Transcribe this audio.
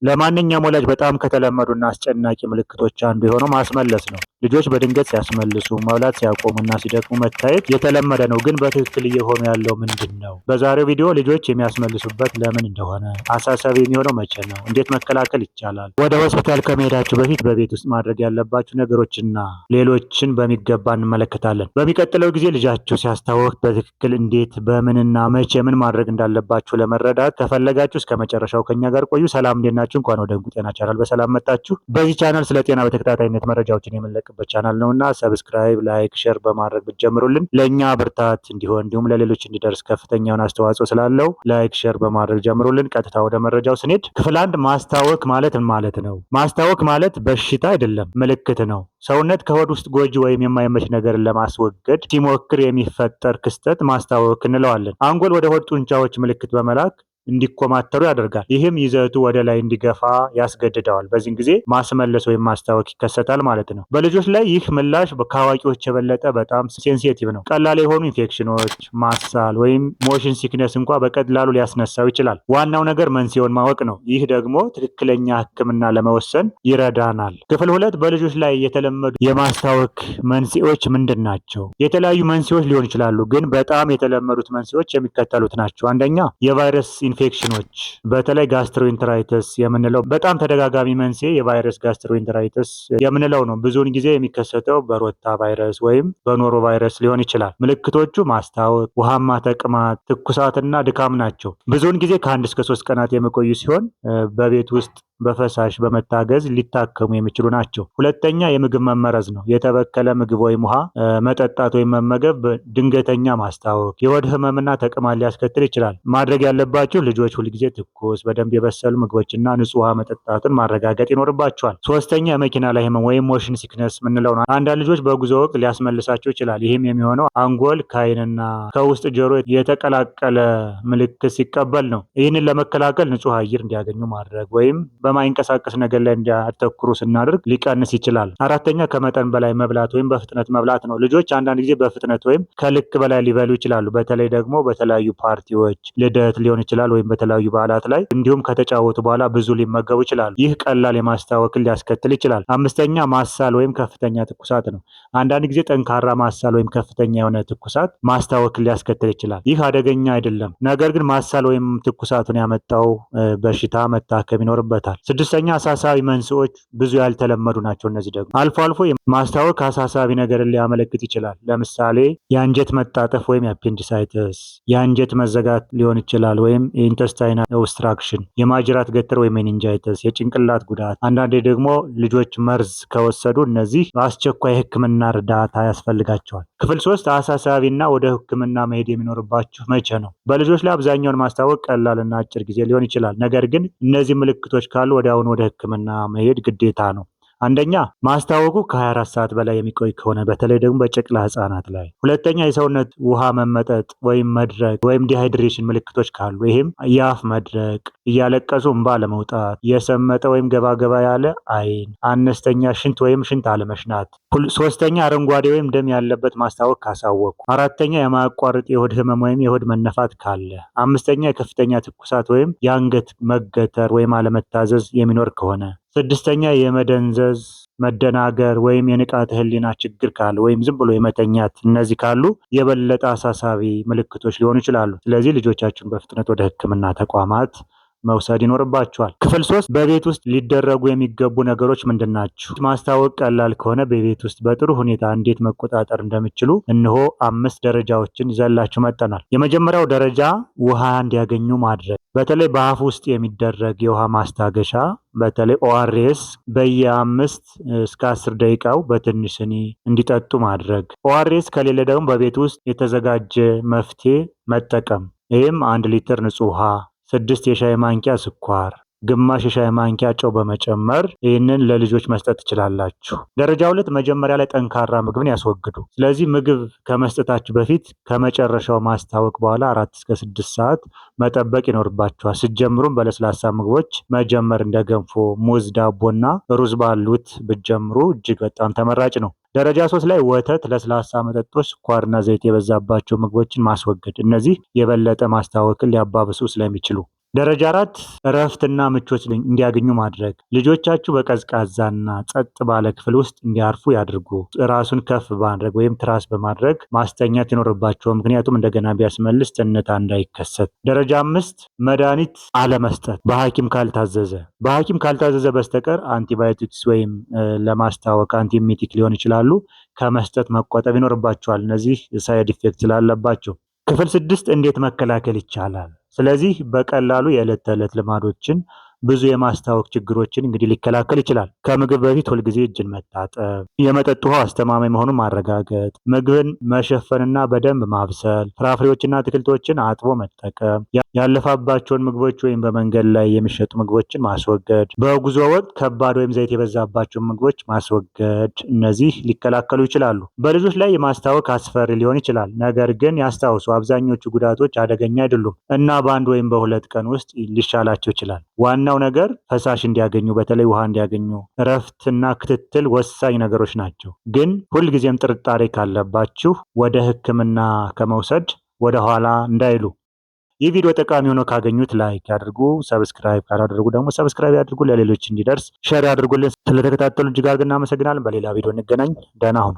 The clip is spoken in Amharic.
ለማንኛውም ወላጅ በጣም ከተለመዱና አስጨናቂ ምልክቶች አንዱ የሆነው ማስመለስ ነው። ልጆች በድንገት ሲያስመልሱ፣ መብላት ሲያቆሙና ሲደክሙ መታየት የተለመደ ነው። ግን በትክክል እየሆኑ ያለው ምንድን ነው? በዛሬው ቪዲዮ ልጆች የሚያስመልሱበት ለምን እንደሆነ፣ አሳሳቢ የሚሆነው መቼ ነው፣ እንዴት መከላከል ይቻላል፣ ወደ ሆስፒታል ከመሄዳችሁ በፊት በቤት ውስጥ ማድረግ ያለባችሁ ነገሮችና ሌሎችን በሚገባ እንመለከታለን። በሚቀጥለው ጊዜ ልጃችሁ ሲያስታውቅ በትክክል እንዴት፣ በምንና መቼ ምን ማድረግ እንዳለባችሁ ለመረዳት ከፈለጋችሁ እስከ መጨረሻው ከኛ ጋር ቆዩ። ሰላም እንዴት ናችሁ? እንኳን ወደ እንቁ ጤና ቻናል በሰላም መጣችሁ። በዚህ ቻናል ስለ ጤና በተከታታይነት መረጃዎችን የምንለቅበት ቻናል ነውና ሰብስክራይብ፣ ላይክ፣ ሼር በማድረግ ብትጀምሩልን ለእኛ ብርታት እንዲሆን እንዲሁም ለሌሎች እንዲደርስ ከፍተኛውን አስተዋጽኦ ስላለው ላይክ፣ ሼር በማድረግ ጀምሩልን። ቀጥታ ወደ መረጃው ስንሄድ ክፍል 1 ማስታወክ ማለት ምን ማለት ነው? ማስታወክ ማለት በሽታ አይደለም፣ ምልክት ነው። ሰውነት ከሆድ ውስጥ ጎጂ ወይም የማይመች ነገርን ለማስወገድ ሲሞክር የሚፈጠር ክስተት ማስታወክ እንለዋለን። አንጎል ወደ ሆድ ጡንቻዎች ምልክት በመላክ እንዲኮማተሩ ያደርጋል። ይህም ይዘቱ ወደ ላይ እንዲገፋ ያስገድደዋል። በዚህን ጊዜ ማስመለስ ወይም ማስታወክ ይከሰታል ማለት ነው። በልጆች ላይ ይህ ምላሽ ከአዋቂዎች የበለጠ በጣም ሴንሲቲቭ ነው። ቀላል የሆኑ ኢንፌክሽኖች፣ ማሳል ወይም ሞሽን ሲክነስ እንኳ በቀላሉ ሊያስነሳው ይችላል። ዋናው ነገር መንስኤውን ማወቅ ነው። ይህ ደግሞ ትክክለኛ ሕክምና ለመወሰን ይረዳናል። ክፍል 2 በልጆች ላይ የተለመዱ የማስታወክ መንስኤዎች ምንድን ናቸው? የተለያዩ መንስኤዎች ሊሆኑ ይችላሉ፣ ግን በጣም የተለመዱት መንስኤዎች የሚከተሉት ናቸው። አንደኛ የቫይረስ ኢንፌክሽኖች በተለይ ጋስትሮኢንተራይተስ የምንለው በጣም ተደጋጋሚ መንስኤ የቫይረስ ጋስትሮኢንተራይተስ የምንለው ነው። ብዙውን ጊዜ የሚከሰተው በሮታ ቫይረስ ወይም በኖሮ ቫይረስ ሊሆን ይችላል። ምልክቶቹ ማስታወክ፣ ውሃማ ተቅማጥ፣ ትኩሳትና ድካም ናቸው። ብዙውን ጊዜ ከ1 እስከ 3 ቀናት የሚቆዩ ሲሆን በቤት ውስጥ በፈሳሽ በመታገዝ ሊታከሙ የሚችሉ ናቸው። ሁለተኛ የምግብ መመረዝ ነው። የተበከለ ምግብ ወይም ውሃ መጠጣት ወይም መመገብ ድንገተኛ ማስታወክ፣ የሆድ ህመምና ተቅማጥ ሊያስከትል ይችላል። ማድረግ ያለባችሁ ልጆች ሁልጊዜ ትኩስ በደንብ የበሰሉ ምግቦችና ንጹህ ውሃ መጠጣትን ማረጋገጥ ይኖርባቸዋል። ሶስተኛ የመኪና ላይ ህመም ወይም ሞሽን ሲክነስ ምንለው ነው። አንዳንድ ልጆች በጉዞ ወቅት ሊያስመልሳቸው ይችላል። ይህም የሚሆነው አንጎል ከአይንና ከውስጥ ጆሮ የተቀላቀለ ምልክት ሲቀበል ነው። ይህንን ለመከላከል ንጹህ አየር እንዲያገኙ ማድረግ ወይም በማይንቀሳቀስ ነገር ላይ እንዲያተኩሩ ስናደርግ ሊቀንስ ይችላል። አራተኛ ከመጠን በላይ መብላት ወይም በፍጥነት መብላት ነው። ልጆች አንዳንድ ጊዜ በፍጥነት ወይም ከልክ በላይ ሊበሉ ይችላሉ። በተለይ ደግሞ በተለያዩ ፓርቲዎች፣ ልደት ሊሆን ይችላል ወይም በተለያዩ በዓላት ላይ እንዲሁም ከተጫወቱ በኋላ ብዙ ሊመገቡ ይችላሉ። ይህ ቀላል የማስታወክን ሊያስከትል ይችላል። አምስተኛ ማሳል ወይም ከፍተኛ ትኩሳት ነው። አንዳንድ ጊዜ ጠንካራ ማሳል ወይም ከፍተኛ የሆነ ትኩሳት ማስታወክን ሊያስከትል ይችላል። ይህ አደገኛ አይደለም፣ ነገር ግን ማሳል ወይም ትኩሳቱን ያመጣው በሽታ መታከም ይኖርበታል። ስድስተኛ አሳሳቢ መንስኤዎች ብዙ ያልተለመዱ ናቸው። እነዚህ ደግሞ አልፎ አልፎ ማስታወክ አሳሳቢ ነገርን ሊያመለክት ይችላል። ለምሳሌ የአንጀት መጣጠፍ ወይም የአፔንዲሳይተስ፣ የአንጀት መዘጋት ሊሆን ይችላል ወይም የኢንተስታይናል ኦብስትራክሽን፣ የማጅራት ገትር ወይም ሜኒንጃይተስ፣ የጭንቅላት ጉዳት። አንዳንዴ ደግሞ ልጆች መርዝ ከወሰዱ እነዚህ በአስቸኳይ ሕክምና እርዳታ ያስፈልጋቸዋል። ክፍል 3 አሳሳቢና ወደ ሕክምና መሄድ የሚኖርባችሁ መቼ ነው? በልጆች ላይ አብዛኛውን ማስታወቅ ቀላልና አጭር ጊዜ ሊሆን ይችላል። ነገር ግን እነዚህ ምልክቶች ካሉ ወዲያውኑ ወደ ህክምና መሄድ ግዴታ ነው። አንደኛ ማስታወቁ ከ24 ሰዓት በላይ የሚቆይ ከሆነ በተለይ ደግሞ በጨቅላ ህጻናት ላይ። ሁለተኛ የሰውነት ውሃ መመጠጥ ወይም መድረቅ ወይም ዲሃይድሬሽን ምልክቶች ካሉ፣ ይህም የአፍ መድረቅ፣ እያለቀሱ እንባ ለመውጣት፣ የሰመጠ ወይም ገባገባ ያለ አይን፣ አነስተኛ ሽንት ወይም ሽንት አለመሽናት። ሶስተኛ አረንጓዴ ወይም ደም ያለበት ማስታወቅ ካሳወቁ። አራተኛ የማያቋርጥ የሆድ ህመም ወይም የሆድ መነፋት ካለ። አምስተኛ የከፍተኛ ትኩሳት ወይም የአንገት መገተር ወይም አለመታዘዝ የሚኖር ከሆነ። ስድስተኛ የመደንዘዝ መደናገር ወይም የንቃተ ህሊና ችግር ካለ ወይም ዝም ብሎ የመተኛት። እነዚህ ካሉ የበለጠ አሳሳቢ ምልክቶች ሊሆኑ ይችላሉ። ስለዚህ ልጆቻችሁን በፍጥነት ወደ ህክምና ተቋማት መውሰድ ይኖርባቸዋል። ክፍል 3 በቤት ውስጥ ሊደረጉ የሚገቡ ነገሮች ምንድን ናቸው? ማስታወቅ ቀላል ከሆነ በቤት ውስጥ በጥሩ ሁኔታ እንዴት መቆጣጠር እንደሚችሉ እነሆ 5 ደረጃዎችን ይዘላችሁ መጠናል። የመጀመሪያው ደረጃ ውሃ እንዲያገኙ ማድረግ። በተለይ በአፍ ውስጥ የሚደረግ የውሃ ማስታገሻ በተለይ ኦአርኤስ በየ5 እስከ 10 ደቂቃው በትንሽ ስኒ እንዲጠጡ ማድረግ። ኦአርኤስ ከሌለ ደግሞ በቤት ውስጥ የተዘጋጀ መፍትሄ መጠቀም። ይህም 1 ሊትር ንጹህ ውሃ፣ 6 የሻይ ማንኪያ ስኳር፣ ግማሽ የሻይ ማንኪያ ጨው በመጨመር ይህንን ለልጆች መስጠት ትችላላችሁ። ደረጃ 2 መጀመሪያ ላይ ጠንካራ ምግብን ያስወግዱ። ስለዚህ ምግብ ከመስጠታችሁ በፊት ከመጨረሻው ማስታወቅ በኋላ 4 እስከ 6 ሰዓት መጠበቅ ይኖርባችኋል። ስትጀምሩም በለስላሳ ምግቦች መጀመር እንደ ገንፎ፣ ሙዝ፣ ዳቦና ሩዝ ባሉት ብትጀምሩ እጅግ በጣም ተመራጭ ነው። ደረጃ 3 ላይ ወተት፣ ለስላሳ መጠጦች፣ ስኳርና ዘይት የበዛባቸው ምግቦችን ማስወገድ። እነዚህ የበለጠ ማስታወክን ሊያባብሱ ስለሚችሉ ደረጃ 4 እረፍትና ምቾት እንዲያገኙ ማድረግ። ልጆቻችሁ በቀዝቃዛና ጸጥ ባለ ክፍል ውስጥ እንዲያርፉ ያድርጉ። ራሱን ከፍ በማድረግ ወይም ትራስ በማድረግ ማስተኛት ይኖርባቸው፣ ምክንያቱም እንደገና ቢያስመልስ ትንታ እንዳይከሰት። ደረጃ 5 መድኃኒት አለመስጠት በሐኪም ካልታዘዘ። በሐኪም ካልታዘዘ በስተቀር አንቲባዮቲክስ ወይም ለማስታወክ አንቲሚቲክ ሊሆን ይችላሉ ከመስጠት መቆጠብ ይኖርባቸዋል፣ እነዚህ ሳይድ ኢፌክት ስላለባቸው። ክፍል 6 እንዴት መከላከል ይቻላል? ስለዚህ በቀላሉ የዕለት ተዕለት ልማዶችን ብዙ የማስታወክ ችግሮችን እንግዲህ ሊከላከል ይችላል። ከምግብ በፊት ሁልጊዜ እጅን መታጠብ፣ የመጠጥ ውሃው አስተማማኝ መሆኑን ማረጋገጥ፣ ምግብን መሸፈንና በደንብ ማብሰል፣ ፍራፍሬዎችና አትክልቶችን አጥቦ መጠቀም፣ ያለፋባቸውን ምግቦች ወይም በመንገድ ላይ የሚሸጡ ምግቦችን ማስወገድ፣ በጉዞ ወቅት ከባድ ወይም ዘይት የበዛባቸውን ምግቦች ማስወገድ፣ እነዚህ ሊከላከሉ ይችላሉ። በልጆች ላይ የማስታወክ አስፈሪ ሊሆን ይችላል፣ ነገር ግን ያስታውሱ አብዛኞቹ ጉዳቶች አደገኛ አይደሉም እና በአንድ ወይም በሁለት ቀን ውስጥ ሊሻላቸው ይችላል። ዋናው ነገር ፈሳሽ እንዲያገኙ፣ በተለይ ውሃ እንዲያገኙ፣ እረፍትና ክትትል ወሳኝ ነገሮች ናቸው። ግን ሁልጊዜም ጥርጣሬ ካለባችሁ ወደ ሕክምና ከመውሰድ ወደ ኋላ እንዳይሉ። ይህ ቪዲዮ ጠቃሚ ሆኖ ካገኙት ላይክ ያድርጉ። ሰብስክራይብ ካላደረጉ ደግሞ ሰብስክራይብ ያድርጉ። ለሌሎች እንዲደርስ ሼር ያድርጉልን። ስለተከታተሉ እጅግ አድርገን እናመሰግናለን። በሌላ ቪዲዮ እንገናኝ። ደህና ሁኑ።